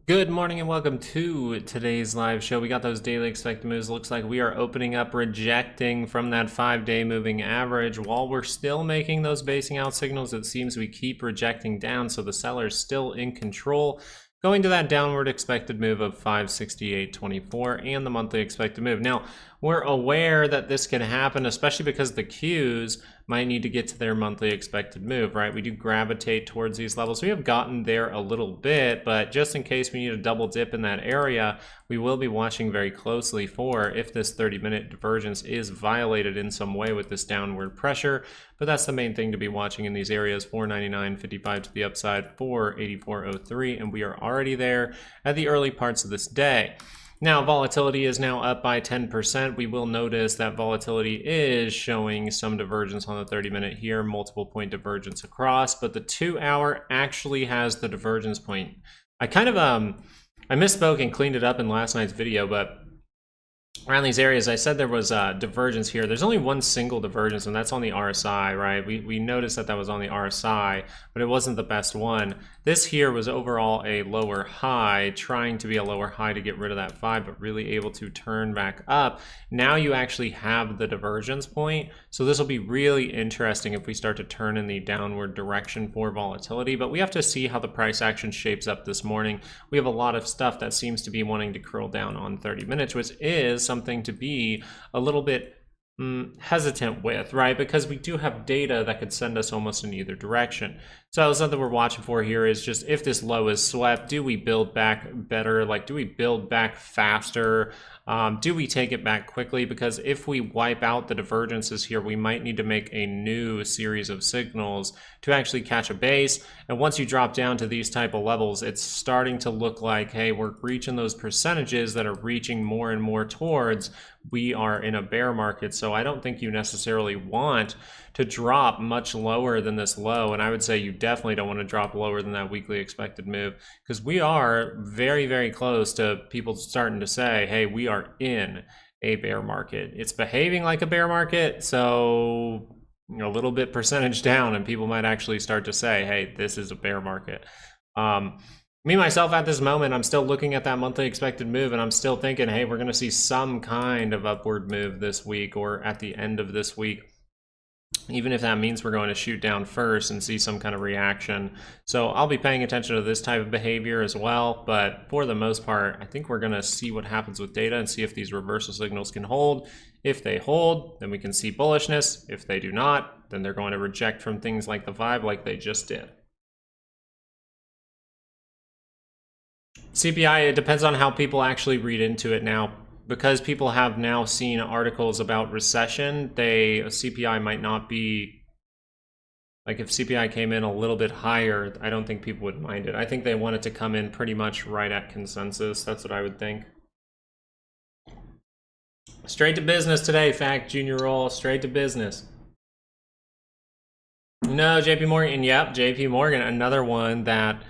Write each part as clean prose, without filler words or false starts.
Good morning and welcome to today's live show. We got those daily expected moves. Looks like we are opening up rejecting from that 5-day moving average. While we're still making those basing out signals, it seems we keep rejecting down, so the seller's still in control. Going to that downward expected move of 568.24 and the monthly expected move. Now, we're aware that this can happen, especially because the Qs might need to get to their monthly expected move, right? We do gravitate towards these levels. We have gotten there a little bit, but just in case we need a double dip in that area, we will be watching very closely for if this 30-minute divergence is violated in some way with this downward pressure. But that's the main thing to be watching in these areas: 499.55 to the upside, 484.03, and we are already there at the early parts of this day. Now, volatility is now up by 10%. We will notice that volatility is showing some divergence on the 30-minute here, multiple point divergence across, but the 2-hour actually has the divergence point. I kind of, I misspoke and cleaned it up in last night's video, but around these areas, I said there was a divergence here. There's only one single divergence, and that's on the RSI, right? We noticed that was on the RSI, but it wasn't the best one. This here was overall a lower high, trying to be a lower high to get rid of that 5, but really able to turn back up. Now you actually have the divergence point, so this will be really interesting if we start to turn in the downward direction for volatility, but we have to see how the price action shapes up this morning. We have a lot of stuff that seems to be wanting to curl down on 30 minutes, which is something to be a little bit hesitant with, right? Because we do have data that could send us almost in either direction. So something we're watching for here is just if this low is swept, do we build back better? Like, do we build back faster? Do we take it back quickly? Because if we wipe out the divergences here, we might need to make a new series of signals to actually catch a base. And once you drop down to these type of levels, it's starting to look like, hey, we're reaching those percentages that are reaching more and more towards we are in a bear market. So I don't think you necessarily want to drop much lower than this low, and I would say you definitely don't want to drop lower than that weekly expected move, because we are very, very close to people starting to say, hey, we are in a bear market. It's behaving like a bear market, so a little bit percentage down and people might actually start to say, hey, this is a bear market. Me, myself, at this moment, I'm still looking at that monthly expected move, and I'm still thinking, hey, we're going to see some kind of upward move this week or at the end of this week, even if that means we're going to shoot down first and see some kind of reaction. So I'll be paying attention to this type of behavior as well, but for the most part, I think we're going to see what happens with data and see if these reversal signals can hold. If they hold, then we can see bullishness. If they do not, then they're going to reject from things like the 5 like they just did. CPI, it depends on how people actually read into it now. Because people have now seen articles about recession, CPI might not be, like if CPI came in a little bit higher, I don't think people would mind it. I think they want it to come in pretty much right at consensus. That's what I would think. Straight to business today, Fact Junior Roll, straight to business. No, JP Morgan, yep, JP Morgan, another one that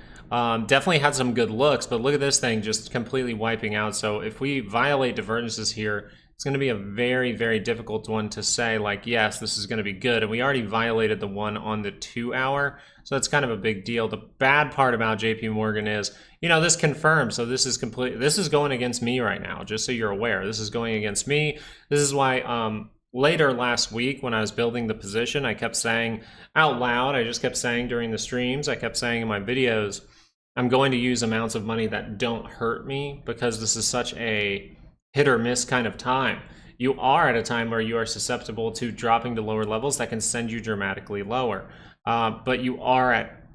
definitely had some good looks, but look at this thing just completely wiping out. So if we violate divergences here, it's going to be a very, very difficult one to say, like, yes, this is going to be good. And we already violated the one on the 2-hour, so that's kind of a big deal. The bad part about JP Morgan is, you know, this confirms. So this is this is going against me right now, just so you're aware. This is going against me. This is why later last week when I was building the position, I kept saying out loud, I just kept saying during the streams, I kept saying in my videos, I'm going to use amounts of money that don't hurt me, because this is such a hit or miss kind of time. You are at a time where you are susceptible to dropping to lower levels that can send you dramatically lower. But you are at,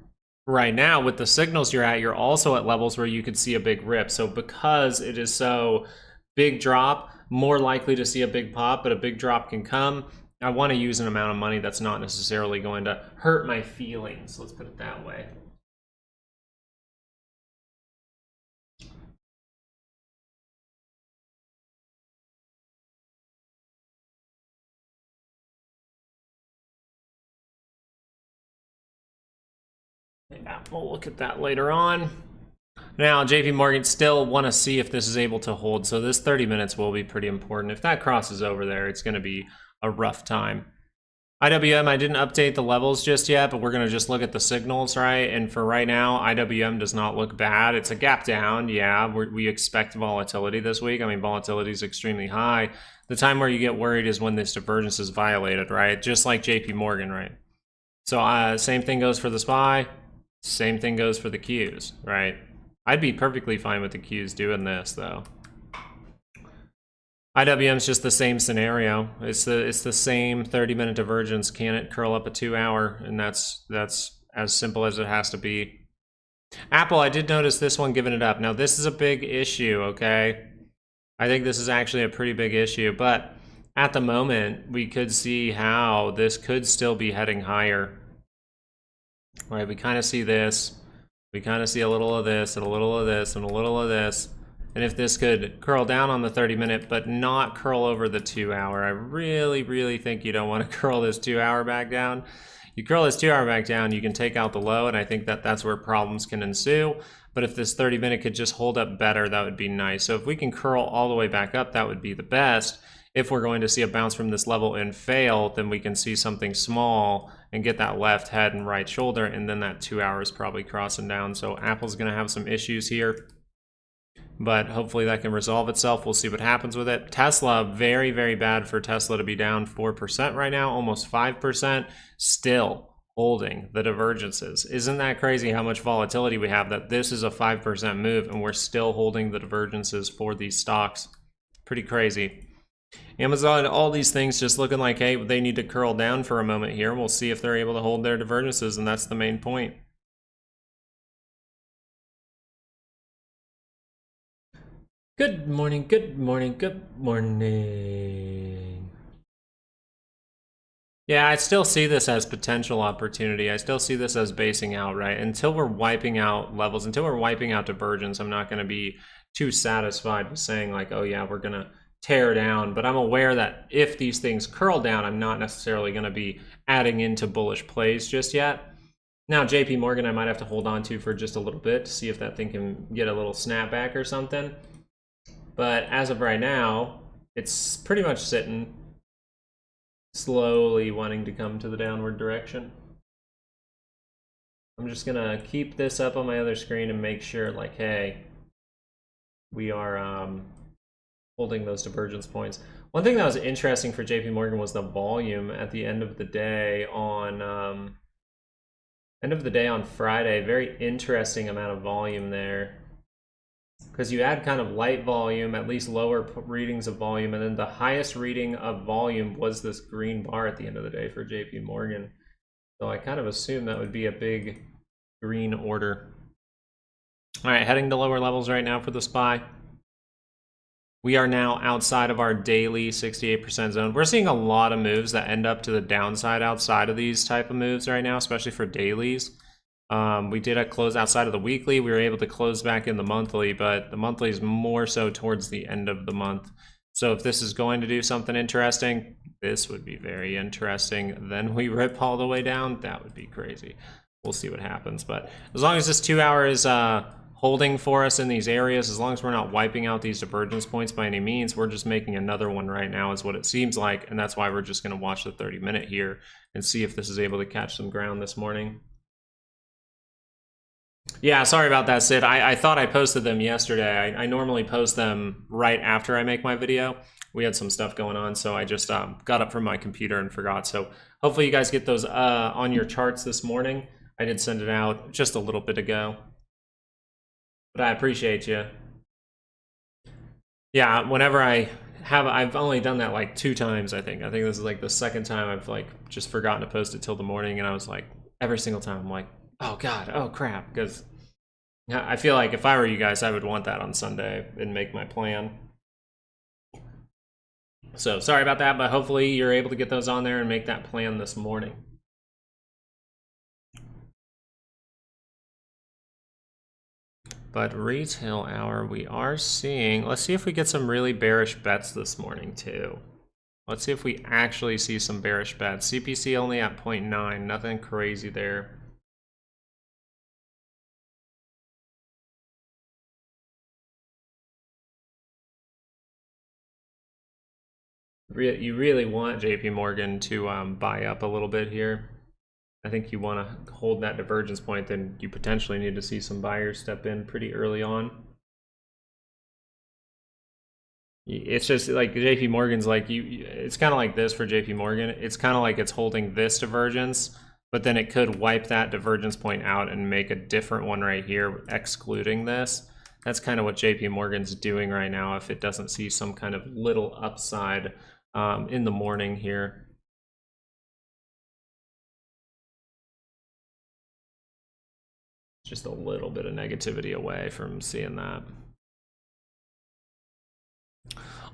right now with the signals you're at, you're also at levels where you could see a big rip. So because it is so big drop, more likely to see a big pop, but a big drop can come. I want to use an amount of money that's not necessarily going to hurt my feelings. Let's put it that way. Yeah, we'll look at that later on. Now, JP Morgan still want to see if this is able to hold, so this 30 minutes will be pretty important. If that crosses over there, it's going to be a rough time. IWM, I didn't update the levels just yet, but we're going to just look at the signals, right? And for right now, IWM does not look bad. It's a gap down. Yeah, we expect volatility this week. I mean, volatility is extremely high. The time where you get worried is when this divergence is violated, right? Just like JP Morgan, right? So same thing goes for the SPY. Same thing goes for the Qs, right? I'd be perfectly fine with the Qs doing this, though. IWM is just the same scenario. It's the same 30-minute divergence. Can it curl up a 2-hour? And that's as simple as it has to be. Apple, I did notice this one giving it up. Now this is a big issue, okay? I think this is actually a pretty big issue, but at the moment we could see how this could still be heading higher. All right, we kind of see this. We kind of see a little of this and a little of this and a little of this. And if this could curl down on the 30-minute, but not curl over the 2-hour, I really, really think you don't want to curl this 2-hour back down. You curl this 2-hour back down, you can take out the low, and I think that that's where problems can ensue. But if this 30-minute could just hold up better, that would be nice. So if we can curl all the way back up, that would be the best. If we're going to see a bounce from this level and fail, then we can see something small and get that left head and right shoulder, and then that 2 hours probably crossing down. So Apple's going to have some issues here, but hopefully that can resolve itself. We'll see what happens with it. Tesla, very, very bad for Tesla to be down 4% right now, almost 5%, still holding the divergences. Isn't that crazy how much volatility we have, that this is a 5% move and we're still holding the divergences for these stocks? Pretty crazy. Amazon, all these things just looking like, hey, they need to curl down for a moment here. We'll see if they're able to hold their divergences, and that's the main point. Good morning, good morning, good morning. Yeah, I still see this as potential opportunity. I still see this as basing out, right? Until we're wiping out levels, until we're wiping out divergence, I'm not going to be too satisfied with saying like, oh yeah, we're going to tear down. But I'm aware that if these things curl down, I'm not necessarily going to be adding into bullish plays just yet. Now, JP Morgan, I might have to hold on to for just a little bit to see if that thing can get a little snapback or something. But as of right now, it's pretty much sitting, slowly wanting to come to the downward direction. I'm just gonna keep this up on my other screen and make sure, like, hey, we are holding those divergence points. One thing that was interesting for JP Morgan was the volume at the end of the day on Friday. Very interesting amount of volume there, because you had kind of light volume, at least lower readings of volume, and then the highest reading of volume was this green bar at the end of the day for JP Morgan. So I kind of assume that would be a big green order. All right, heading to lower levels right now for the SPY. We are now outside of our daily 68% zone. We're seeing a lot of moves that end up to the downside outside of these type of moves right now, especially for dailies. We did a close outside of the weekly. We were able to close back in the monthly, but the monthly is more so towards the end of the month. So if this is going to do something interesting, this would be very interesting. Then we rip all the way down. That would be crazy. We'll see what happens. But as long as this 2 hour is holding for us in these areas, as long as we're not wiping out these divergence points by any means, we're just making another one right now is what it seems like. And that's why we're just going to watch the 30-minute here and see if this is able to catch some ground this morning. Yeah, sorry about that, Sid. I thought I posted them yesterday. I normally post them right after I make my video. We had some stuff going on, so I just got up from my computer and forgot. So hopefully you guys get those on your charts this morning. I did send it out just a little bit ago, but I appreciate you. Yeah, whenever I've only done that like 2 times, I think. I think this is like the second time I've like just forgotten to post it till the morning, and I was like, every single time I'm like, oh God, oh crap, because I feel like if I were you guys, I would want that on Sunday and make my plan. So sorry about that, but hopefully you're able to get those on there and make that plan this morning. But retail hour, we are seeing, let's see if we get some really bearish bets this morning too. Let's see if we actually see some bearish bets. CPC only at 0.9, nothing crazy there. you really want JP Morgan to buy up a little bit here. I think you want to hold that divergence point, then you potentially need to see some buyers step in pretty early on. It's just like JP Morgan's like it's kind of like this for JP Morgan. It's kind of like it's holding this divergence, but then it could wipe that divergence point out and make a different one right here, excluding this. That's kind of what JP Morgan's doing right now if it doesn't see some kind of little upside in the morning here. Just a little bit of negativity away from seeing that.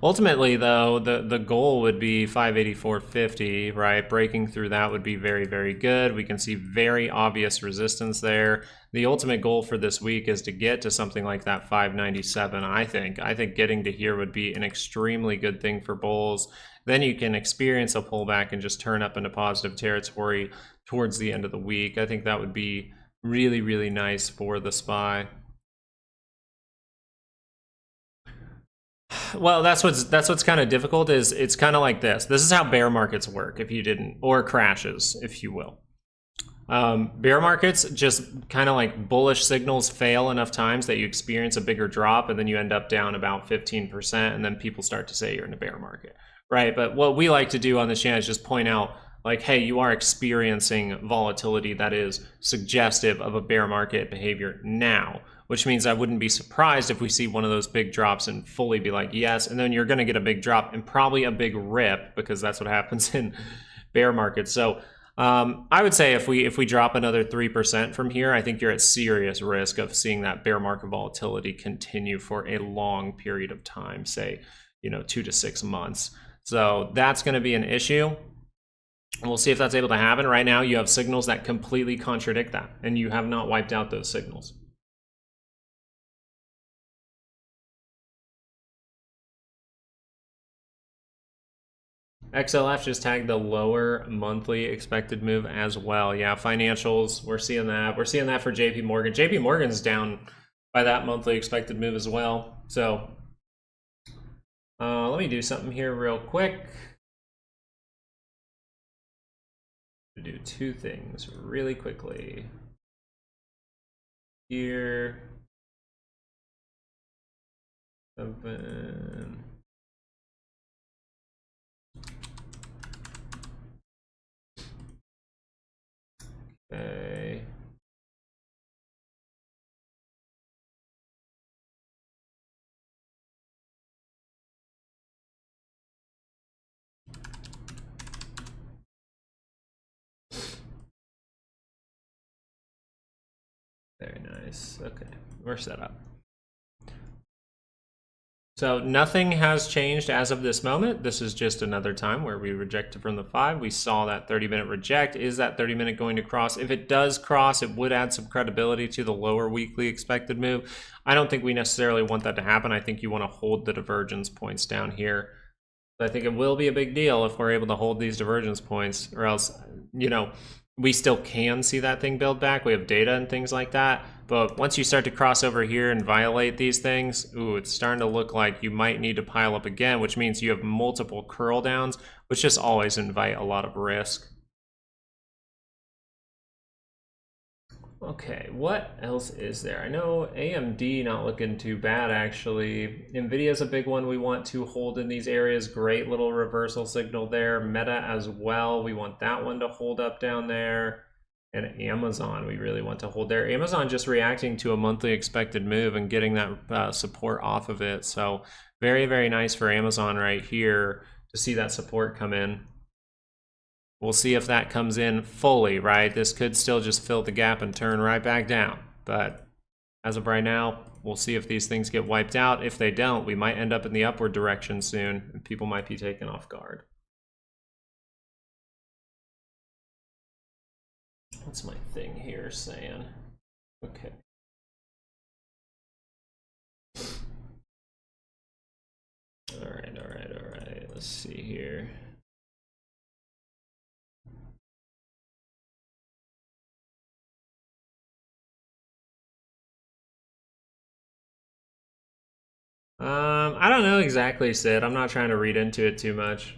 Ultimately, though, the goal would be 584.50, right? Breaking through that would be very, very good. We can see very obvious resistance there. The ultimate goal for this week is to get to something like that 597, I think. I think getting to here would be an extremely good thing for bulls. Then you can experience a pullback and just turn up into positive territory towards the end of the week. I think that would be really, really nice for the SPY. Well, that's what's kind of difficult. Is it's kind of like this. This is how bear markets work, if you didn't, or crashes, if you will. Bear markets, just kind of like bullish signals fail enough times that you experience a bigger drop, and then you end up down about 15%, and then people start to say you're in a bear market, right? But what we like to do on this channel is just point out, like, hey, you are experiencing volatility that is suggestive of a bear market behavior now, which means I wouldn't be surprised if we see one of those big drops and fully be like, yes, and then you're going to get a big drop and probably a big rip, because that's what happens in bear markets. So I would say if we drop another 3% from here, I think you're at serious risk of seeing that bear market volatility continue for a long period of time, say, 2 to 6 months. So that's going to be an issue. And we'll see if that's able to happen. Right now, you have signals that completely contradict that, and you have not wiped out those signals. XLF just tagged the lower monthly expected move as well. Yeah, financials, we're seeing that. We're seeing that for JP Morgan. JP Morgan's down by that monthly expected move as well. So let me do something here real quick. Do 2 things really quickly. Here. 7. Okay. Very nice. Okay, we're set up. So nothing has changed as of this moment. This is just another time where we rejected from the 5. We saw that 30-minute reject. Is that 30-minute going to cross? If it does cross, it would add some credibility to the lower weekly expected move. I don't think we necessarily want that to happen. I think you want to hold the divergence points down here. But I think it will be a big deal if we're able to hold these divergence points, or else, we still can see that thing build back. We have data and things like that. But once you start to cross over here and violate these things, ooh, it's starting to look like you might need to pile up again, which means you have multiple curl downs, which just always invite a lot of risk. Okay, what else is there? I know AMD not looking too bad, actually. Nvidia's a big one we want to hold in these areas. Great little reversal signal there. Meta as well. We want that one to hold up down there. And Amazon, we really want to hold there. Amazon just reacting to a monthly expected move and getting that support off of it. So very, very nice for Amazon right here to see that support come in. We'll see if that comes in fully, right? This could still just fill the gap and turn right back down. But as of right now, we'll see if these things get wiped out. If they don't, we might end up in the upward direction soon, and people might be taken off guard. What's my thing here saying? Okay. All right, all right, all right. Let's see here. I don't know exactly, Sid. I'm not trying to read into it too much.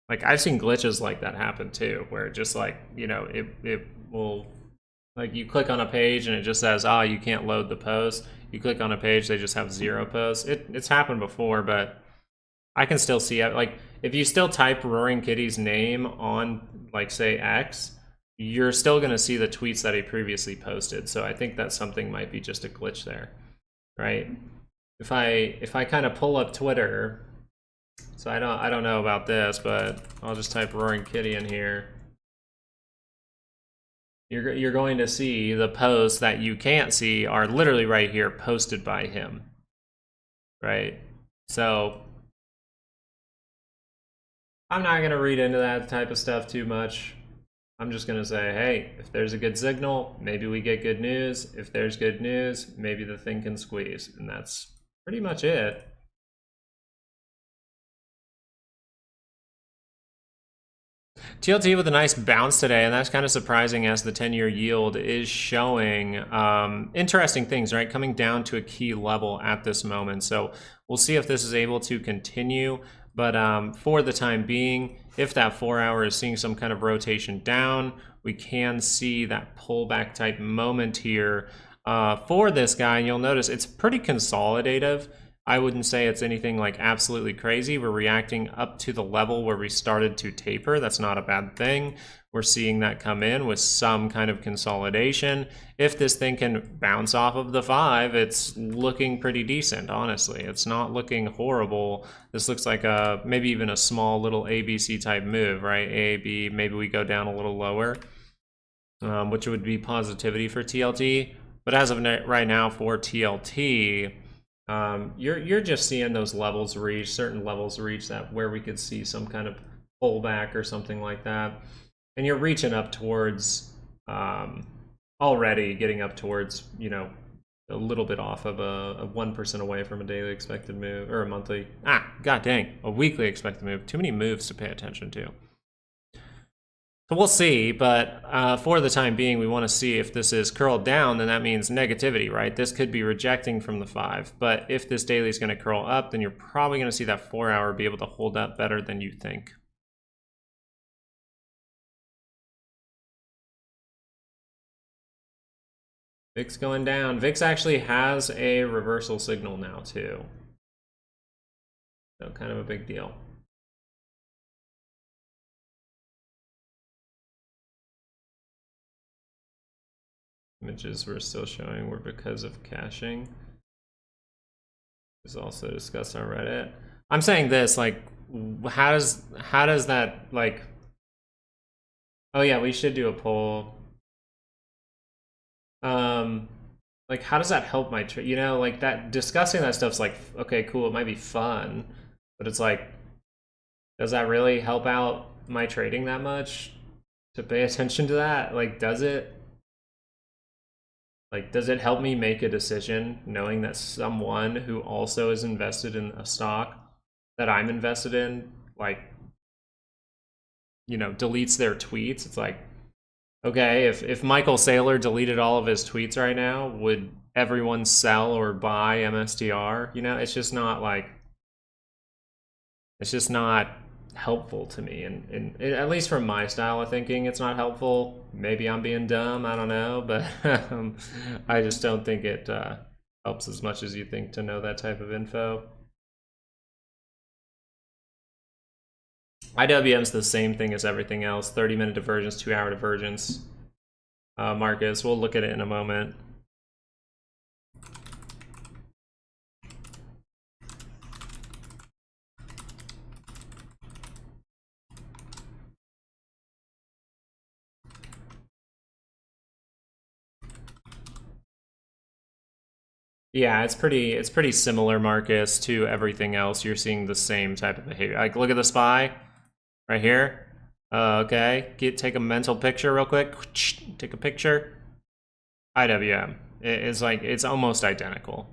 Like I've seen glitches like that happen too, where just like, you know, it will, like you click on a page and it just says, oh, you can't load the post. You click on a page, they just have 0 posts. It's happened before, but I can still see it. Like if you still type Roaring Kitty's name on, like, say X, you're still going to see the tweets that he previously posted. So I think that something might be just a glitch there, right? If I kind of pull up Twitter, so I don't know about this, but I'll just type Roaring Kitty in here. You're going to see the posts that you can't see are literally right here, posted by him, right? So I'm not going to read into that type of stuff too much. I'm just going to say, hey, if there's a good signal, maybe we get good news. If there's good news, maybe the thing can squeeze. And that's pretty much it. TLT with a nice bounce today, and that's kind of surprising as the 10-year yield is showing interesting things, right? Coming down to a key level at this moment. So we'll see if this is able to continue. But for the time being, if that 4 hour is seeing some kind of rotation down, we can see that pullback type moment here for this guy. And you'll notice it's pretty consolidative. I wouldn't say it's anything like absolutely crazy. We're reacting up to the level where we started to taper. That's not a bad thing. We're seeing that come in with some kind of consolidation. If this thing can bounce off of the 5, it's looking pretty decent, honestly. It's not looking horrible. This looks like a maybe even a small little ABC type move, right? A, B, maybe we go down a little lower, which would be positivity for TLT. But as of right now for TLT, you're just seeing those levels reach, certain levels reach that where we could see some kind of pullback or something like that. And you're reaching up towards, already getting up towards, you know, a little bit off of a 1% away from a daily expected move, or a monthly, god dang, a weekly expected move. Too many moves to pay attention to. So we'll see, but for the time being, we want to see if this is curled down, then that means negativity, right? This could be rejecting from the 5. But if this daily is going to curl up, then you're probably going to see that 4 hour be able to hold up better than you think. VIX going down. VIX actually has a reversal signal now too. So kind of a big deal. Images we're still showing were because of caching. Is also discussed on Reddit. I'm saying this, like, how does that, like, oh yeah, we should do a poll. Like, how does that help my trade? You know, like, that discussing that stuff's like, okay, cool, it might be fun, but it's like, does that really help out my trading that much to pay attention to that? Like, does it? Like, does it help me make a decision knowing that someone who also is invested in a stock that I'm invested in, like, you know, deletes their tweets? It's like, okay, if Michael Saylor deleted all of his tweets right now, would everyone sell or buy MSTR? You know, it's just not like, it's just not helpful to me. And at least from my style of thinking, it's not helpful. Maybe I'm being dumb, I don't know, but I just don't think it helps as much as you think to know that type of info. IWM's the same thing as everything else. 30-minute divergence, 2-hour divergence. Marcus, we'll look at it in a moment. Yeah, it's pretty similar, Marcus, to everything else. You're seeing the same type of behavior. Like, look at the SPY right here. Okay, take a mental picture real quick. Take a picture. IWM. It's like, it's almost identical.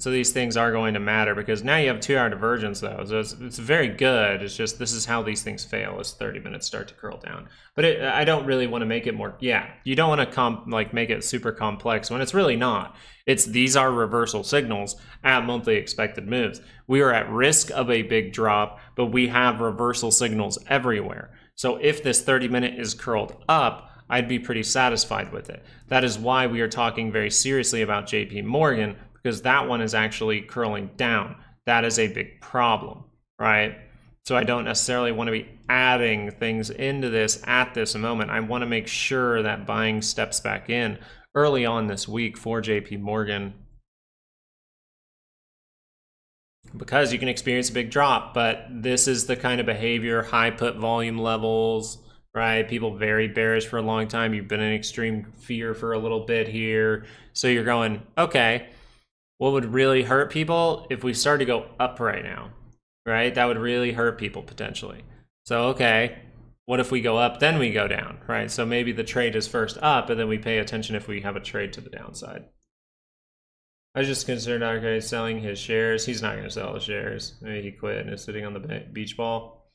So these things are going to matter, because now you have 2-hour divergence though. So it's very good. It's just this is how these things fail, as 30 minutes start to curl down. But I don't really want to make it more, you don't want to make it super complex when it's really not. These are reversal signals at monthly expected moves. We are at risk of a big drop, but we have reversal signals everywhere. So if this 30-minute is curled up, I'd be pretty satisfied with it. That is why we are talking very seriously about JP Morgan, because that one is actually curling down. That is a big problem, right? So I don't necessarily want to be adding things into this at this moment. I want to make sure that buying steps back in early on this week for JP Morgan, because you can experience a big drop. But this is the kind of behavior, high put volume levels, right? People very bearish for a long time. You've been in extreme fear for a little bit here. So you're going, okay, what would really hurt people if we start to go up right now, right? That would really hurt people potentially. So, okay, what if we go up, then we go down, right? So maybe the trade is first up, and then we pay attention if we have a trade to the downside. I was just concerned, okay, selling his shares. He's not going to sell the shares. Maybe he quit and is sitting on the beach ball.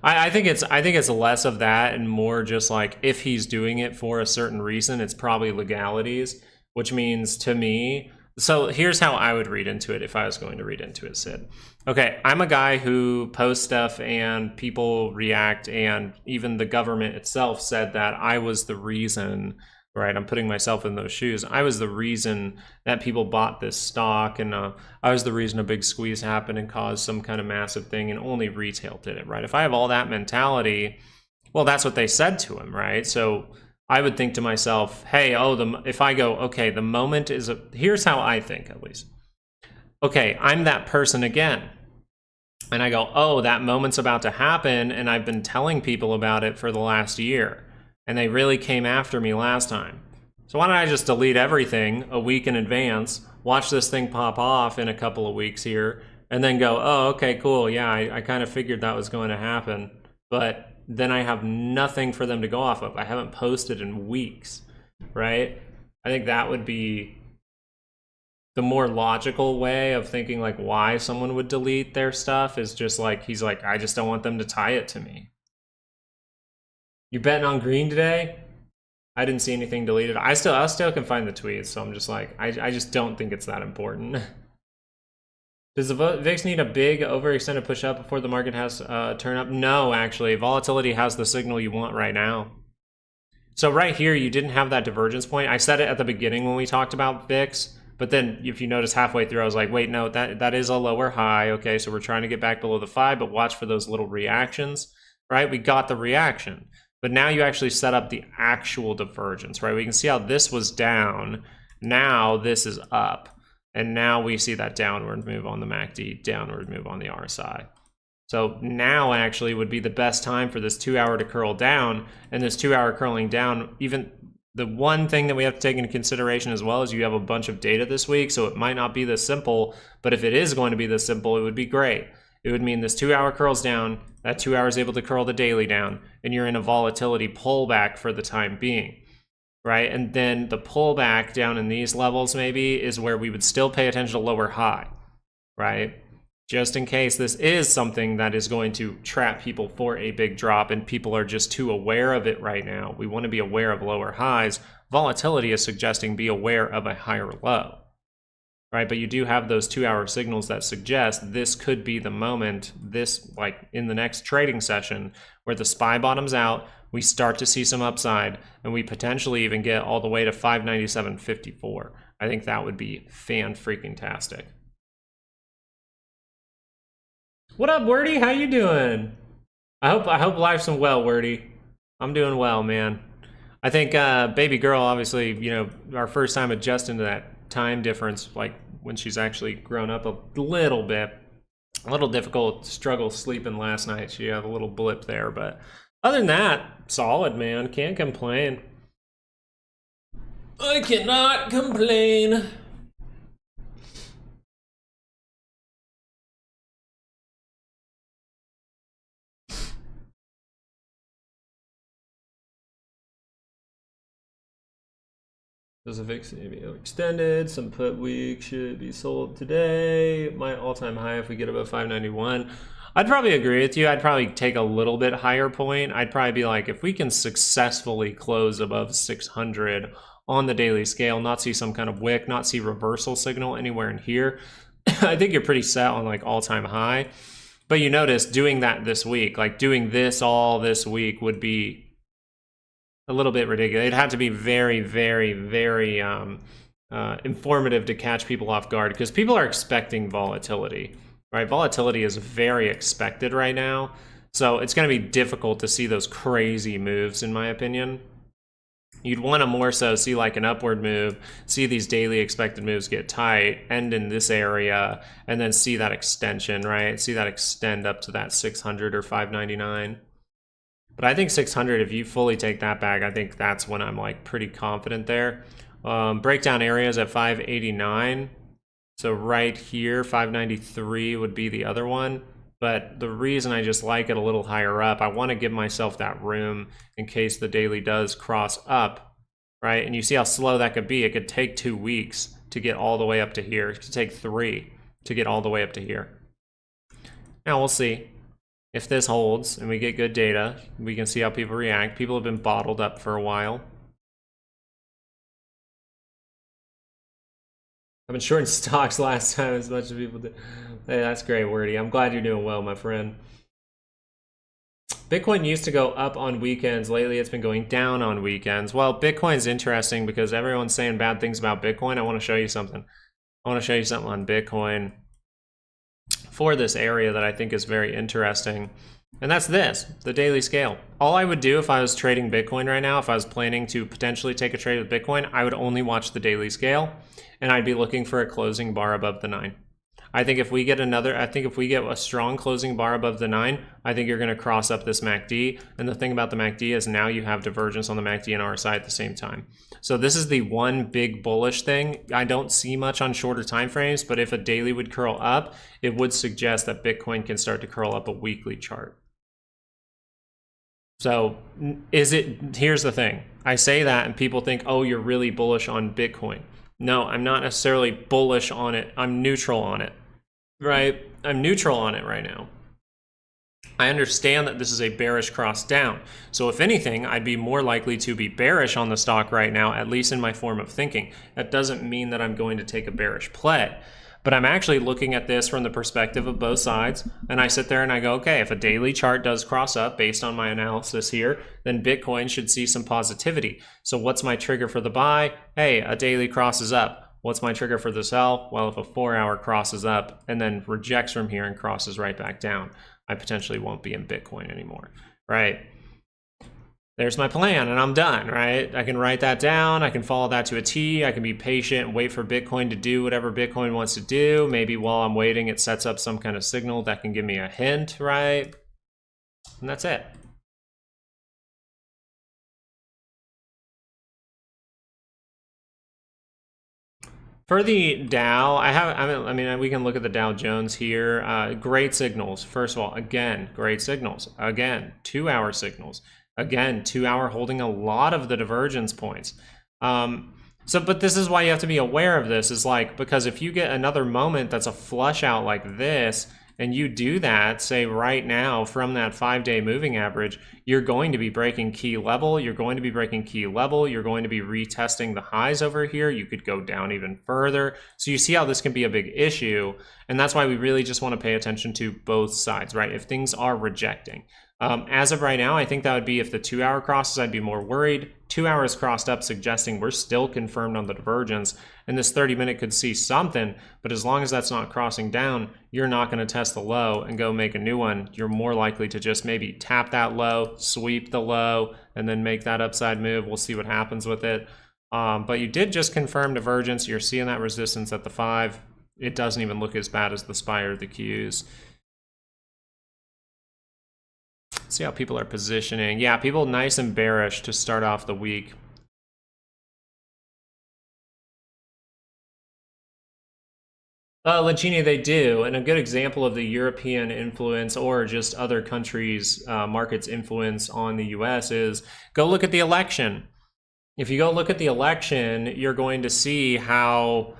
I think it's less of that and more just like, if he's doing it for a certain reason, it's probably legalities, which means to me. So here's how I would read into it if I was going to read into it, Sid. Okay, I'm a guy who posts stuff and people react, and even the government itself said that I was the reason, right? I'm putting myself in those shoes. I was the reason that people bought this stock, and I was the reason a big squeeze happened and caused some kind of massive thing, and only retail did it, right? If I have all that mentality, well, that's what they said to him, right? So I would think to myself, hey, if I go, okay, the moment is, here's how I think at least. Okay, I'm that person again. And I go, oh, that moment's about to happen, and I've been telling people about it for the last year, and they really came after me last time. So why don't I just delete everything a week in advance, watch this thing pop off in a couple of weeks here, and then go, oh, okay, cool, yeah, I kind of figured that was going to happen, but then I have nothing for them to go off of. I haven't posted in weeks, right? I think that would be the more logical way of thinking, like, why someone would delete their stuff is just like, he's like, I just don't want them to tie it to me. You betting on green today? I didn't see anything deleted. I still can find the tweets, so I'm just like, I just don't think it's that important. Does the VIX need a big overextended push up before the market has turn up? No, actually. Volatility has the signal you want right now. So right here, you didn't have that divergence point. I said it at the beginning when we talked about VIX, but then if you notice halfway through, I was like, wait, no, that is a lower high. Okay, so we're trying to get back below the 5, but watch for those little reactions, right? We got the reaction, but now you actually set up the actual divergence, right? We can see how this was down. Now this is up. And now we see that downward move on the MACD, downward move on the RSI. So now actually would be the best time for this 2-hour to curl down, and this 2-hour curling down. Even the one thing that we have to take into consideration as well is you have a bunch of data this week, so it might not be this simple, but if it is going to be this simple, it would be great. It would mean this 2-hour curls down, that 2 hours able to curl the daily down, and you're in a volatility pullback for the time being. Right, and then the pullback down in these levels maybe is where we would still pay attention to lower high, right? Just in case this is something that is going to trap people for a big drop and people are just too aware of it right now. We want to be aware of lower highs. Volatility is suggesting be aware of a higher low, right? But you do have those 2-hour signals that suggest this could be the moment, this like in the next trading session where the SPY bottoms out, we start to see some upside, and we potentially even get all the way to 597.54. I think that would be fan-freaking-tastic. What up, Wordy? How you doing? I hope life's well, Wordy. I'm doing well, man. I think baby girl, obviously, you know, our first time adjusting to that time difference, like when she's actually grown up a little bit. A little difficult, struggle sleeping last night. She had a little blip there, but other than that, solid, man. Can't complain. I cannot complain. Specific CME extended. Some put week should be sold today. My all-time high if we get above 591. I'd probably agree with you. I'd probably take a little bit higher point. I'd probably be like, if we can successfully close above 600 on the daily scale, not see some kind of wick, not see reversal signal anywhere in here, I think you're pretty set on like all-time high. But you notice doing that this week, like doing this all this week would be a little bit ridiculous. It'd have to be very, very, very informative to catch people off guard because people are expecting volatility. Right, volatility is very expected right now, so it's going to be difficult to see those crazy moves, in my opinion. You'd want to more so see like an upward move, see these daily expected moves get tight, end in this area, and then see that extension, right? See that extend up to that 600 or 599. But I think 600, if you fully take that back, I think that's when I'm like pretty confident there. Breakdown areas at 589. So right here, 593 would be the other one. But the reason I just like it a little higher up, I want to give myself that room in case the daily does cross up, right? And you see how slow that could be. It could take 2 weeks to get all the way up to here. It could take 3 to get all the way up to here. Now we'll see. If this holds and we get good data, we can see how people react. People have been bottled up for a while. I've been shorting stocks last time as much as people did. Hey, that's great, Wordy. I'm glad you're doing well, my friend. Bitcoin used to go up on weekends. Lately, it's been going down on weekends. Well, Bitcoin's interesting because everyone's saying bad things about Bitcoin. I want to show you something. I want to show you something on Bitcoin for this area that I think is very interesting. And that's this, the daily scale. All I would do if I was trading Bitcoin right now, if I was planning to potentially take a trade with Bitcoin, I would only watch the daily scale and I'd be looking for a closing bar above the 9. I think if we get a strong closing bar above the 9, I think you're going to cross up this MACD. And the thing about the MACD is now you have divergence on the MACD and RSI at the same time. So this is the one big bullish thing. I don't see much on shorter time frames, but if a daily would curl up, it would suggest that Bitcoin can start to curl up a weekly chart. So here's the thing. I say that and people think, oh, you're really bullish on Bitcoin. No, I'm not necessarily bullish on it. I'm neutral on it, right? I'm neutral on it right now. I understand that this is a bearish cross down. So if anything, I'd be more likely to be bearish on the stock right now, at least in my form of thinking. That doesn't mean that I'm going to take a bearish play. But I'm actually looking at this from the perspective of both sides. And I sit there and I go, okay, if a daily chart does cross up based on my analysis here, then Bitcoin should see some positivity. So what's my trigger for the buy? Hey, a daily crosses up. What's my trigger for the sell? Well, if a 4-hour crosses up and then rejects from here and crosses right back down, I potentially won't be in Bitcoin anymore, right? There's my plan and I'm done, right? I can write that down. I can follow that to a T. I can be patient and wait for Bitcoin to do whatever Bitcoin wants to do. Maybe while I'm waiting, it sets up some kind of signal that can give me a hint, right? And that's it. For the Dow, I mean, we can look at the Dow Jones here. Great signals. First of all, again, great signals. Again, 2-hour signals. Again, 2-hour holding a lot of the divergence points. But this is why you have to be aware of this, is like, because if you get another moment that's a flush out like this, and you do that, say right now from that 5-day moving average, you're going to be breaking key level, you're going to be breaking key level, you're going to be retesting the highs over here, you could go down even further. So you see how this can be a big issue, and that's why we really just want to pay attention to both sides, right? If things are rejecting. As of right now, I think that would be if the 2-hour crosses, I'd be more worried. 2 hours crossed up, suggesting we're still confirmed on the divergence. And this 30-minute could see something, but as long as that's not crossing down, you're not going to test the low and go make a new one. You're more likely to just maybe tap that low, sweep the low, and then make that upside move. We'll see what happens with it. But you did just confirm divergence. You're seeing that resistance at the 5. It doesn't even look as bad as the SPY or the Qs. See how people are positioning. Yeah, people nice and bearish to start off the week. Lancini, they do. And a good example of the European influence or just other countries' markets' influence on the US is go look at the election. if you go look at the election, you're going to see how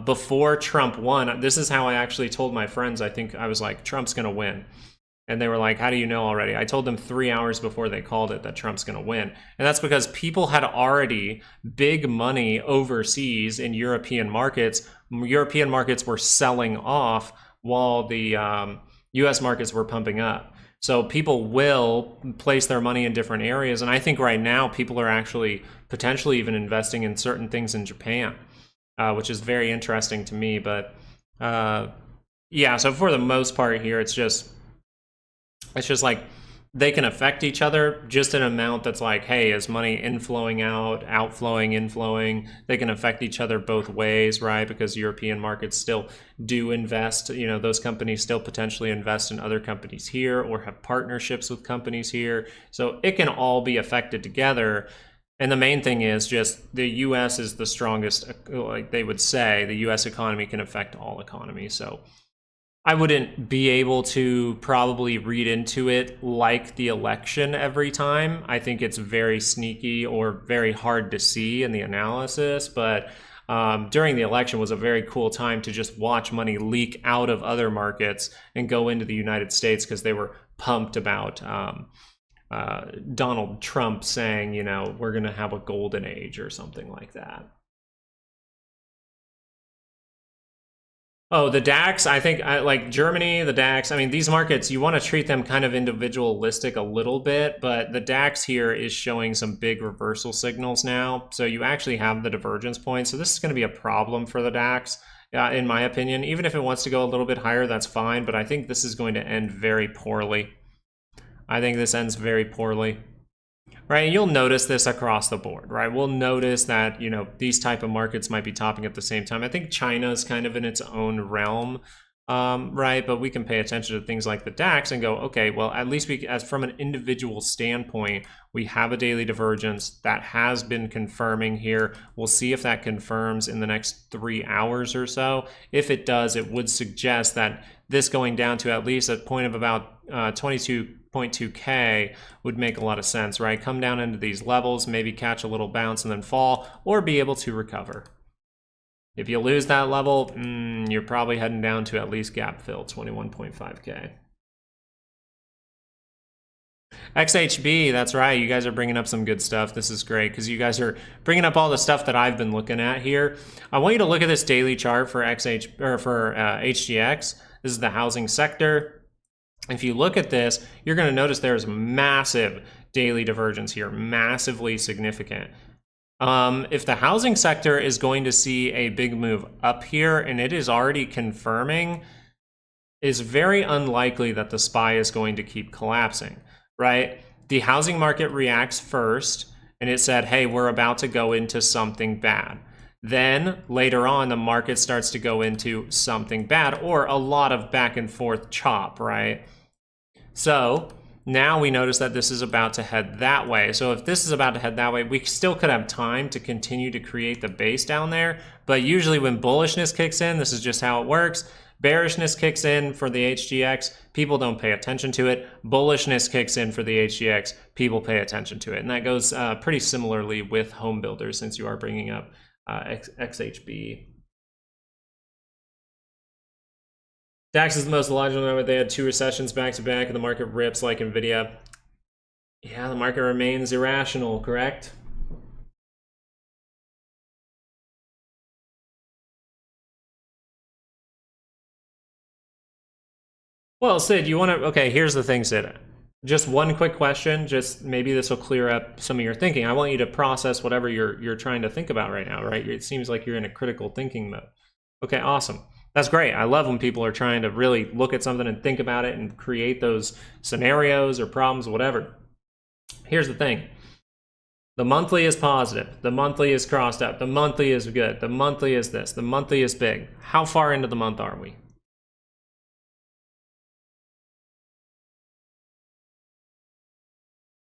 before Trump won, this is how I actually told my friends. I think I was like, Trump's going to win. And they were like, how do you know already? I told them 3 hours before they called it that Trump's going to win. And that's because people had already big money overseas in European markets. European markets were selling off while the US markets were pumping up. So people will place their money in different areas. And I think right now people are actually potentially even investing in certain things in Japan, which is very interesting to me. But yeah, so for the most part here, it's just like they can affect each other just an amount that's like, hey, is money inflowing out, outflowing, inflowing? They can affect each other both ways, right? Because European markets still do invest, you know, those companies still potentially invest in other companies here or have partnerships with companies here. So it can all be affected together. And the main thing is just the US is the strongest, like they would say, the US economy can affect all economies. So I wouldn't be able to probably read into it like the election every time. I think it's very sneaky or very hard to see in the analysis, but during the election was a very cool time to just watch money leak out of other markets and go into the United States because they were pumped about Donald Trump saying, you know, we're going to have a golden age or something like that. Oh, the DAX, I think like Germany, the DAX, I mean, these markets, you want to treat them kind of individualistic a little bit, but the DAX here is showing some big reversal signals now. So you actually have the divergence point. So this is going to be a problem for the DAX, in my opinion. Even if it wants to go a little bit higher, that's fine. But I think this is going to end very poorly. I think this ends very poorly. Right, and you'll notice this across the board, right? We'll notice that, you know, these type of markets might be topping at the same time. I think China is kind of in its own realm, right? But we can pay attention to things like the DAX and go, okay, well, at least we, as from an individual standpoint, we have a daily divergence that has been confirming here. We'll see if that confirms in the next 3 hours or so. If it does, it would suggest that this going down to at least a point of about 22.2K would make a lot of sense, right? Come down into these levels, maybe catch a little bounce and then fall, or be able to recover. If you lose that level, you're probably heading down to at least gap fill, 21.5K. XHB, that's right. You guys are bringing up some good stuff. This is great because you guys are bringing up all the stuff that I've been looking at here. I want you to look at this daily chart for HGX. This is the housing sector. If you look at this, you're going to notice there's massive daily divergence here, massively significant. If the housing sector is going to see a big move up here, and it is already confirming, it's very unlikely that the SPY is going to keep collapsing, right? The housing market reacts first, and it said, hey, we're about to go into something bad. Then later on, the market starts to go into something bad or a lot of back and forth chop, right? So now we notice that this is about to head that way. So if this is about to head that way, we still could have time to continue to create the base down there. But usually when bullishness kicks in, this is just how it works. Bearishness kicks in for the HGX, people don't pay attention to it. Bullishness kicks in for the HGX, people pay attention to it. And that goes pretty similarly with home builders, since you are bringing up XHB. DAX is the most logical number. They had 2 recessions back to back and the market rips like Nvidia. Yeah, the market remains irrational, correct? Well, Sid, you want to, okay, here's the thing, Sid. Just one quick question, just maybe this will clear up some of your thinking. I want you to process whatever you're trying to think about right now, right? It seems like you're in a critical thinking mode. Okay, awesome. That's great. I love when people are trying to really look at something and think about it and create those scenarios or problems, whatever. Here's the thing. The monthly is positive. The monthly is crossed out. The monthly is good. The monthly is this. The monthly is big. How far into the month are we?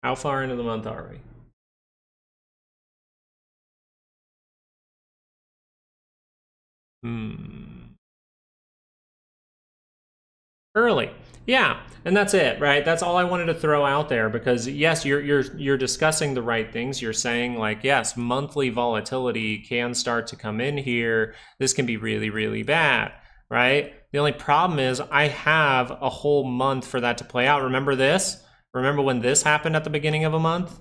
How far into the month are we? Early. Yeah, and that's it, right? That's all I wanted to throw out there because yes, you're discussing the right things. You're saying like, yes, monthly volatility can start to come in here. This can be really, really bad, right? The only problem is I have a whole month for that to play out. Remember this? Remember when this happened at the beginning of a month?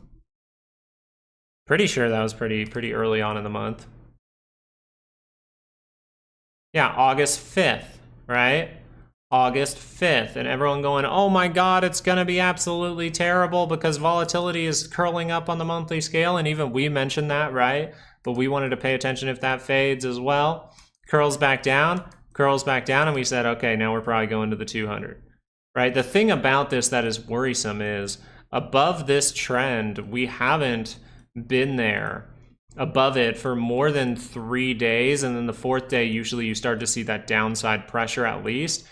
Pretty sure that was pretty early on in the month. Yeah, August 5th, right? August 5th, and everyone going, oh my god, it's going to be absolutely terrible because volatility is curling up on the monthly scale. And even we mentioned that, right? But we wanted to pay attention if that fades as well. Curls back down, and we said, okay, now we're probably going to the 200, right? The thing about this that is worrisome is above this trend, we haven't been there above it for more than 3 days, and then the fourth day usually you start to see that downside pressure at least.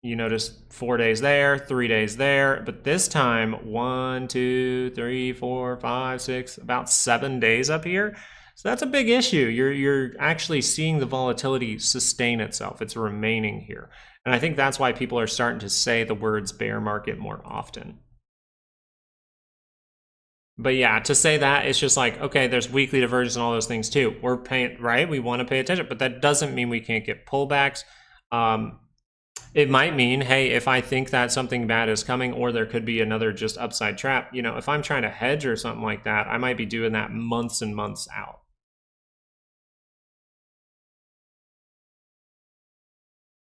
You notice 4 days there, 3 days there, but this time 1, 2, 3, 4, 5, 6, about 7 days up here. So that's a big issue. You're actually seeing the volatility sustain itself. It's remaining here, and I think that's why people are starting to say the words bear market more often. But yeah, to say that, it's just like, okay, there's weekly divergence and all those things too. We're paying, right? We want to pay attention, but that doesn't mean we can't get pullbacks. It might mean, hey, if I think that something bad is coming or there could be another just upside trap, you know, if I'm trying to hedge or something like that, I might be doing that months and months out.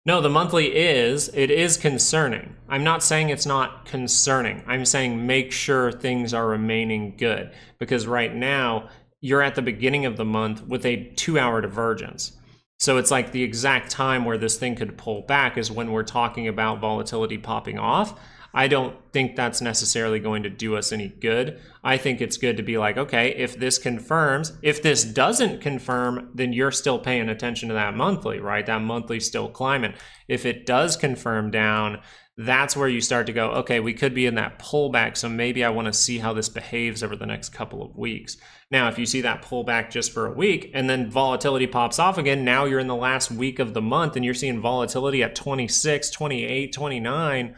No, the monthly it is concerning. I'm not saying it's not concerning. I'm saying make sure things are remaining good because right now you're at the beginning of the month with a 2-hour divergence. So it's like the exact time where this thing could pull back is when we're talking about volatility popping off. I don't think that's necessarily going to do us any good. I think it's good to be like, okay, if this confirms, if this doesn't confirm, then you're still paying attention to that monthly, right? That monthly's still climbing. If it does confirm down, that's where you start to go, okay, we could be in that pullback, so maybe I want to see how this behaves over the next couple of weeks. Now, if you see that pullback just for a week and then volatility pops off again, now you're in the last week of the month and you're seeing volatility at 26, 28, 29.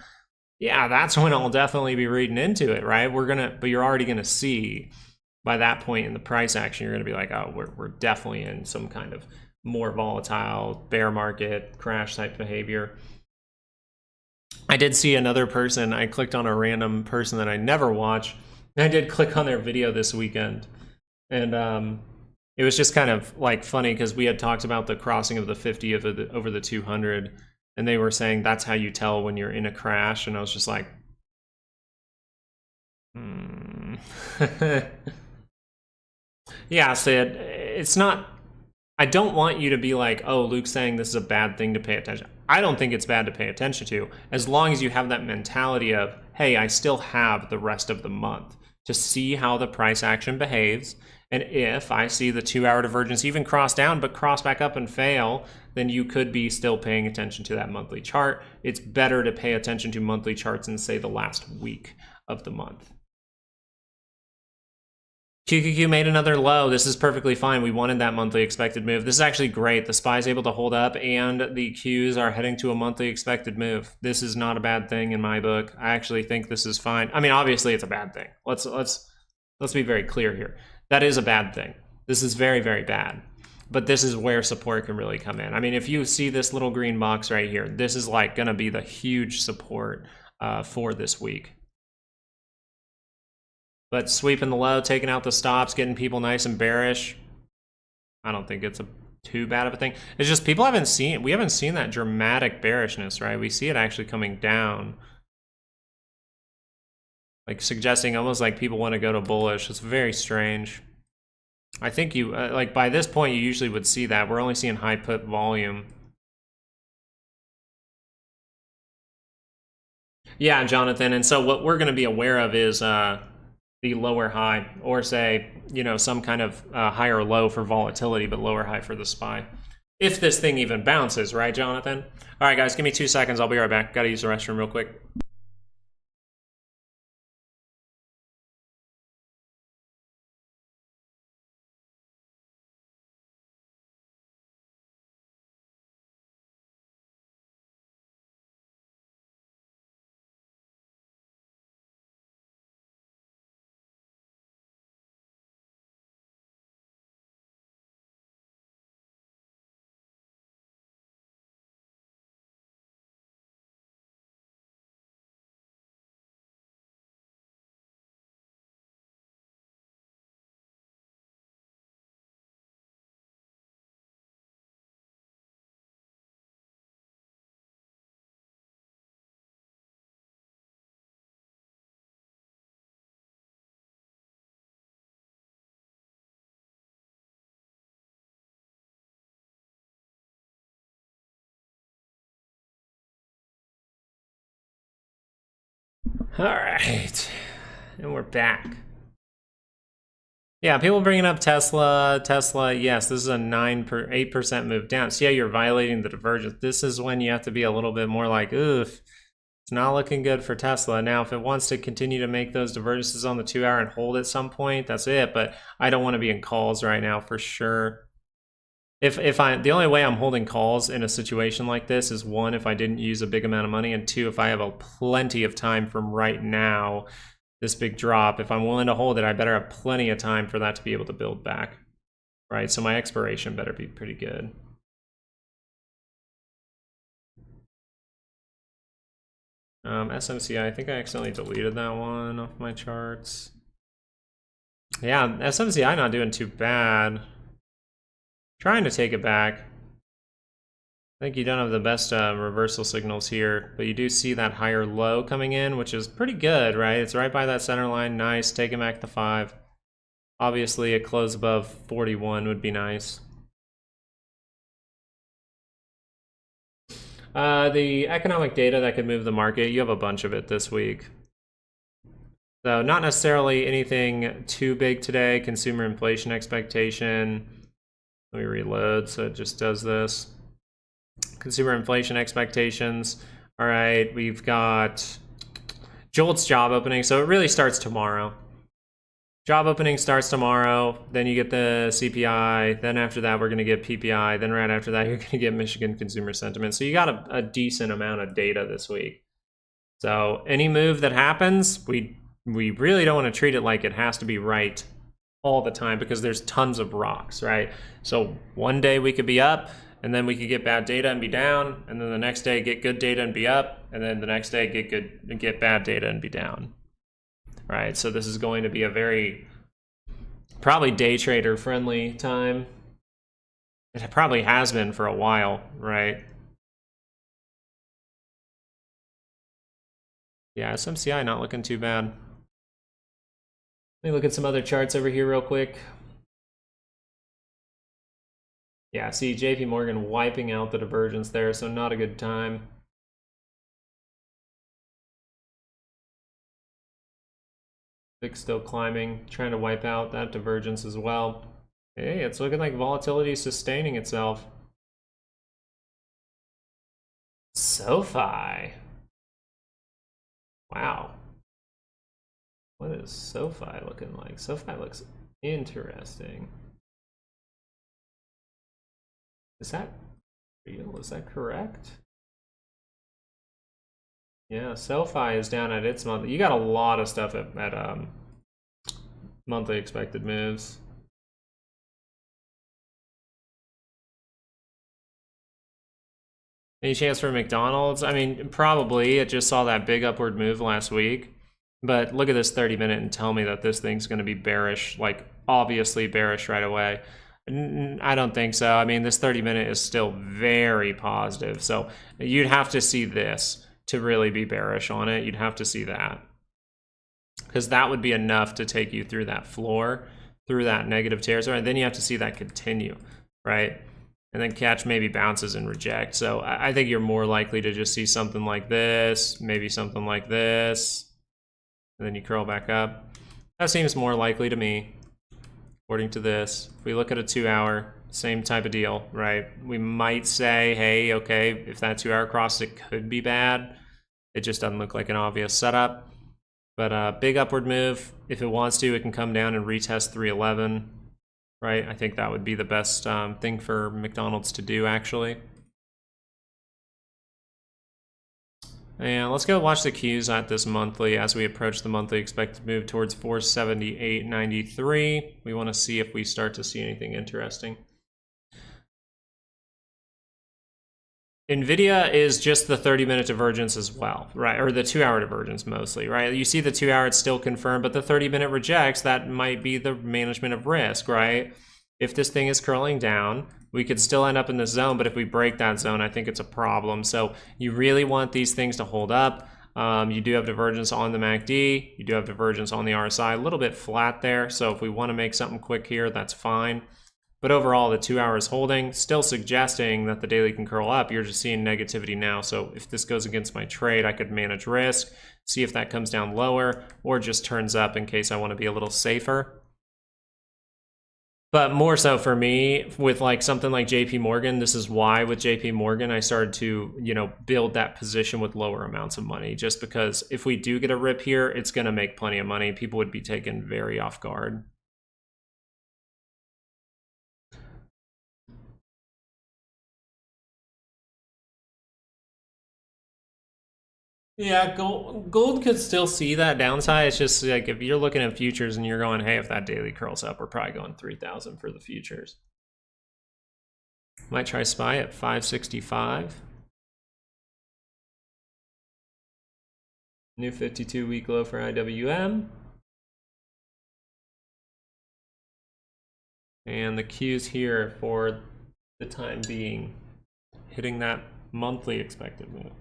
Yeah, that's when I'll definitely be reading into it, right? But you're already gonna see by that point in the price action, you're gonna be like, oh, we're definitely in some kind of more volatile bear market crash type behavior. I did see another person. I clicked on a random person that I never watch. I did click on their video this weekend, and it was just kind of like funny because we had talked about the crossing of the 50 over the 200, and they were saying that's how you tell when you're in a crash, and I was just like, yeah, Sid, it's not. I don't want you to be like, oh, Luke's saying this is a bad thing to pay attention. I don't think it's bad to pay attention to, as long as you have that mentality of, hey, I still have the rest of the month to see how the price action behaves. And if I see the 2-hour divergence even cross down, but cross back up and fail, then you could be still paying attention to that monthly chart. It's better to pay attention to monthly charts in, say, the last week of the month. QQQ made another low. This is perfectly fine. We wanted that monthly expected move. This is actually great. The SPY is able to hold up and the Qs are heading to a monthly expected move. This is not a bad thing in my book. I actually think this is fine. I mean, obviously it's a bad thing. Let's be very clear here. That is a bad thing. This is very, very bad. But this is where support can really come in. I mean, if you see this little green box right here, this is like going to be the huge support for this week. But sweeping the low, taking out the stops, getting people nice and bearish, I don't think it's too bad of a thing. It's just we haven't seen that dramatic bearishness, right? We see it actually coming down. Like suggesting almost like people want to go to bullish. It's very strange. I think you, like by this point, you usually would see that. We're only seeing high put volume. Yeah, Jonathan. And so what we're going to be aware of is the lower high, or say, you know, some kind of higher low for volatility, but lower high for the SPY. If this thing even bounces, right, Jonathan? All right, guys, give me 2 seconds. I'll be right back. Got to use the restroom real quick. All right, and we're back. Yeah, people bringing up Tesla. Yes, this is a 8% move down. See how you're violating the divergence. This is when you have to be a little bit more like, oof, it's not looking good for Tesla. Now, if it wants to continue to make those divergences on the 2-hour and hold at some point, that's it. But I don't want to be in calls right now for sure. The only way I'm holding calls in a situation like this is, one, if I didn't use a big amount of money, and two, if I have plenty of time from right now, this big drop, if I'm willing to hold it, I better have plenty of time for that to be able to build back, right? So my expiration better be pretty good. SMCI, I think I accidentally deleted that one off my charts. Yeah, SMCI not doing too bad. Trying to take it back. I think you don't have the best reversal signals here, but you do see that higher low coming in, which is pretty good, right? It's right by that center line. Nice. Taking back the 5. Obviously, a close above 41 would be nice. The economic data that could move the market, you have a bunch of it this week. So not necessarily anything too big today. Consumer inflation expectation. Let me reload so it just does this. Consumer inflation expectations. All right, we've got JOLTS job opening. So it really starts tomorrow. Job opening starts tomorrow. Then you get the CPI. Then after that, we're going to get PPI. Then right after that, you're going to get Michigan consumer sentiment. So you got a decent amount of data this week. So any move that happens, we really don't want to treat it like it has to be right all the time, because there's tons of rocks, right? So one day we could be up, and then we could get bad data and be down, and then the next day get good data and be up, and then the next day get bad data and be down, right? So this is going to be a very probably day trader friendly time. It probably has been for a while, right? Yeah, SMCI not looking too bad. Let me look at some other charts over here real quick. Yeah, see JP Morgan wiping out the divergence there, so not a good time. VIX still climbing, trying to wipe out that divergence as well. Hey, it's looking like volatility is sustaining itself. SoFi. Wow. What is SoFi looking like? SoFi looks interesting. Is that real? Is that correct? Yeah, SoFi is down at its monthly. You got a lot of stuff at monthly expected moves. Any chance for McDonald's? I mean, probably. It just saw that big upward move last week. But look at this 30-minute and tell me that this thing's going to be bearish, like obviously bearish right away. I don't think so. I mean, this 30-minute is still very positive. So you'd have to see this to really be bearish on it. You'd have to see that, because that would be enough to take you through that floor, through that negative territory. And then you have to see that continue, right? And then catch maybe bounces and reject. So I think you're more likely to just see something like this, maybe something like this, and then you curl back up. That seems more likely to me, according to this. If we look at a 2-hour, same type of deal, right? We might say, hey, okay, if that 2-hour crosses, it could be bad. It just doesn't look like an obvious setup. But a big upward move, if it wants to, it can come down and retest 311, right? I think that would be the best thing for McDonald's to do, actually. And let's go watch the Qs at this monthly as we approach the monthly expected move towards 478.93. We want to see if we start to see anything interesting. NVIDIA is just the 30-minute divergence as well, right? Or the 2-hour divergence mostly, right? You see the 2-hour, it's still confirmed, but the 30-minute rejects. That might be the management of risk, right? If this thing is curling down, we could still end up in this zone, but if we break that zone, I think it's a problem. So you really want these things to hold up. You do have divergence on the MACD. You do have divergence on the RSI, a little bit flat there. So if we want to make something quick here, that's fine. But overall, the 2 hours holding, still suggesting that the daily can curl up. You're just seeing negativity now. So if this goes against my trade, I could manage risk, see if that comes down lower, or just turns up in case I want to be a little safer. But more so for me, with like something like JP Morgan, this is why with JP Morgan, I started to, build that position with lower amounts of money. Just because if we do get a rip here, it's going to make plenty of money. People would be taken very off guard. Yeah, gold could still see that downside. It's just like if you're looking at futures and you're going, hey, if that daily curls up, we're probably going 3,000 for the futures. Might try SPY at 565. New 52-week low for IWM. And the Q's here for the time being, hitting that monthly expected move.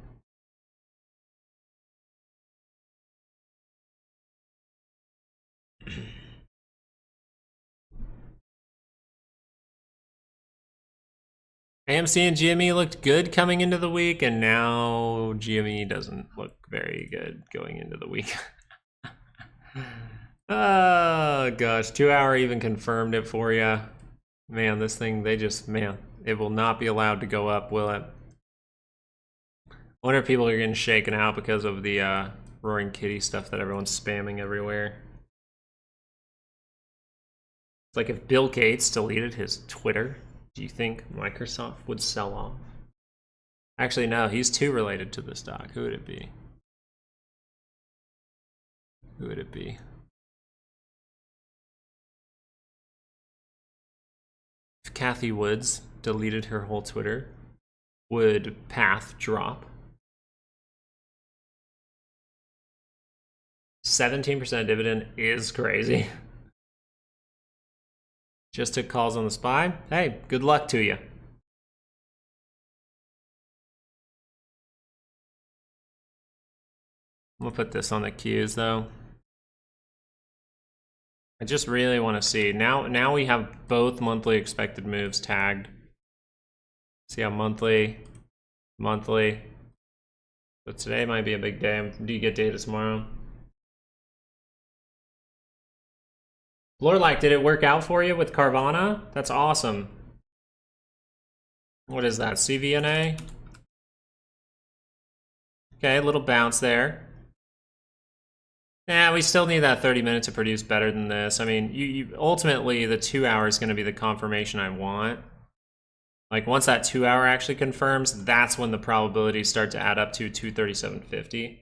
AMC and GME looked good coming into the week, and now GME doesn't look very good going into the week. Oh gosh, 2 hour even confirmed it for you. Man, this thing, it will not be allowed to go up, will it? I wonder if people are getting shaken out because of the Roaring Kitty stuff that everyone's spamming everywhere. It's like if Bill Gates deleted his Twitter, do you think Microsoft would sell off? Actually, no, he's too related to the stock. Who would it be? Who would it be? If Kathy Woods deleted her whole Twitter, would Path drop? 17% dividend is crazy. Just took calls on the SPY. Hey, good luck to you. I'm gonna put this on the Qs though. I just really want to see. Now we have both monthly expected moves tagged. See how monthly. But today might be a big day. Do you get data tomorrow? Lorlac, did it work out for you with Carvana? That's awesome. What is that, CVNA? Okay, a little bounce there. Yeah, we still need that 30 minutes to produce better than this. I mean, you ultimately, the 2 hour is going to be the confirmation I want. Like, once that 2 hour actually confirms, that's when the probabilities start to add up to 237.50.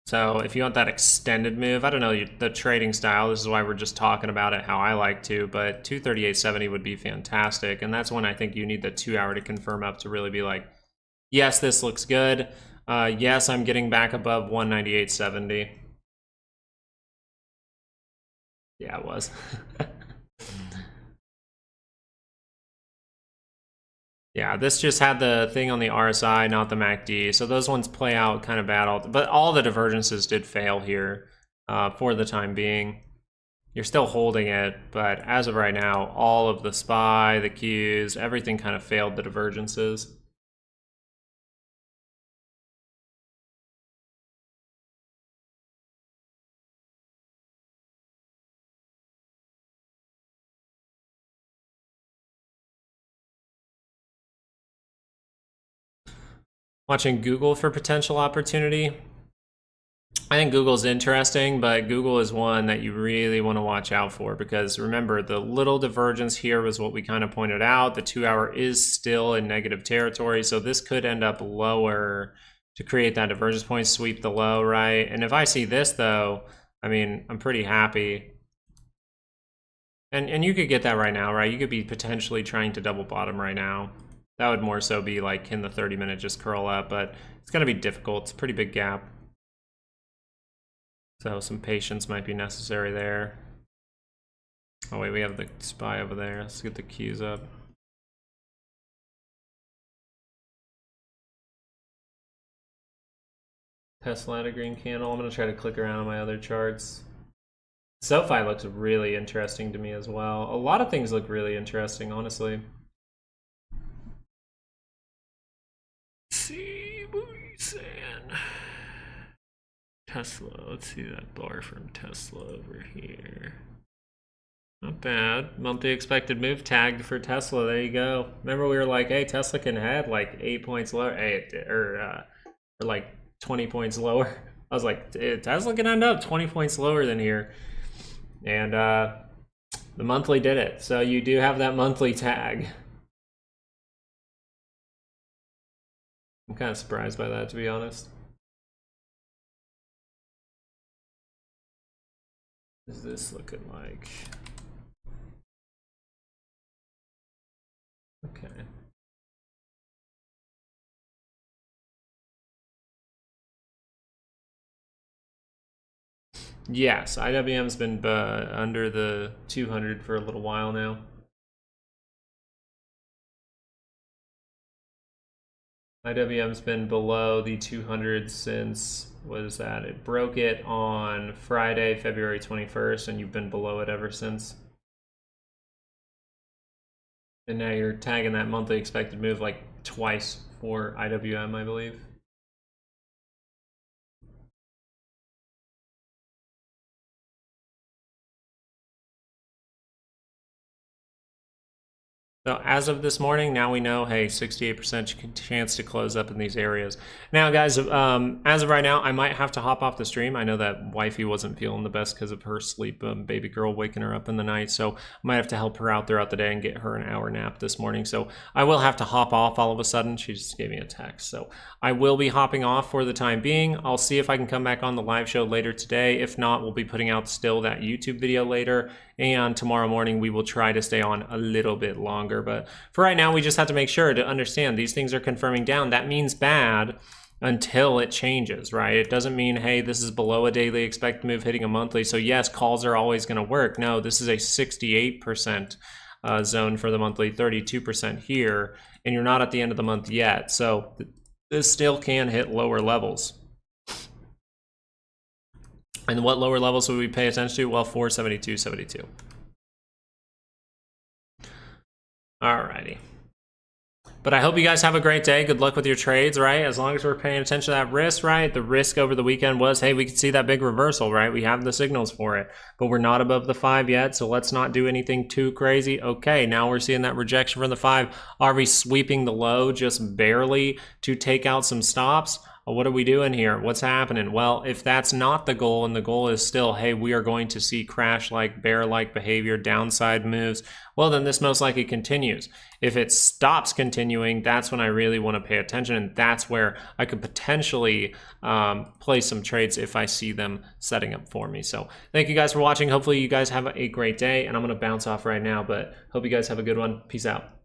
So if you want that extended move, I don't know the trading style, this is why we're just talking about it how I like to, but 238.70 would be fantastic. And that's when I think you need the 2 hour to confirm up to really be like, yes, this looks good. Yes, I'm getting back above 198.70. Yeah, it was. Yeah, this just had the thing on the RSI, not the MACD. So those ones play out kind of bad. But all the divergences did fail here for the time being. You're still holding it, but as of right now, all of the SPY, the Qs, everything kind of failed the divergences. Watching Google for potential opportunity. I think Google's interesting, but Google is one that you really want to watch out for because remember, the little divergence here was what we kind of pointed out. The 2 hour is still in negative territory, so this could end up lower to create that divergence point, sweep the low, right? And if I see this though, I mean, I'm pretty happy. And you could get that right now, right? You could be potentially trying to double bottom right now. That would more so be like, can the 30 minute just curl up? But it's going to be difficult. It's a pretty big gap. So some patience might be necessary there. Oh wait, we have the SPY over there. Let's get the Qs up. Tesla at a green candle. I'm going to try to click around on my other charts. SoFi looks really interesting to me as well. A lot of things look really interesting, honestly. Let's see what he's saying. Tesla. Let's see that bar from Tesla over here. Not bad. Monthly expected move tagged for Tesla. There you go. Remember we were like, hey, Tesla can head like 8 points lower, or like 20 points lower. I was like, Tesla can end up 20 points lower than here. And the monthly did it. So you do have that monthly tag. I'm kind of surprised by that, to be honest. What is this looking like? Okay. Yes, IWM's been under the 200 for a little while now. IWM's been below the 200 since, what is that? It broke it on Friday, February 21st, and you've been below it ever since. And now you're tagging that monthly expected move like twice for IWM, I believe. So as of this morning, now we know, hey, 68% chance to close up in these areas. Now, guys, as of right now, I might have to hop off the stream. I know that wifey wasn't feeling the best because of her sleep, baby girl waking her up in the night. So I might have to help her out throughout the day and get her an hour nap this morning. So I will have to hop off all of a sudden. She just gave me a text. So I will be hopping off for the time being. I'll see if I can come back on the live show later today. If not, we'll be putting out still that YouTube video later. And tomorrow morning, we will try to stay on a little bit longer. But for right now, we just have to make sure to understand these things are confirming down. That means bad until it changes, right? It doesn't mean, hey, this is below a daily expected move hitting a monthly. So yes, calls are always going to work. No, this is a 68% zone for the monthly, 32% here. And you're not at the end of the month yet. So this still can hit lower levels. And what lower levels would we pay attention to? Well, 472.72. Alrighty. But I hope you guys have a great day. Good luck with your trades, right? As long as we're paying attention to that risk, right? The risk over the weekend was, hey, we could see that big reversal, right? We have the signals for it, but we're not above the 5 yet, so let's not do anything too crazy. Okay, now we're seeing that rejection from the 5. Are we sweeping the low just barely to take out some stops? What are we doing here? What's happening? Well, if that's not the goal, and the goal is still, hey, we are going to see crash-like, bear-like behavior, downside moves, well, then this most likely continues. If it stops continuing, that's when I really want to pay attention, and that's where I could potentially play some trades if I see them setting up for me. So thank you guys for watching. Hopefully you guys have a great day, and I'm going to bounce off right now, but hope you guys have a good one. Peace out.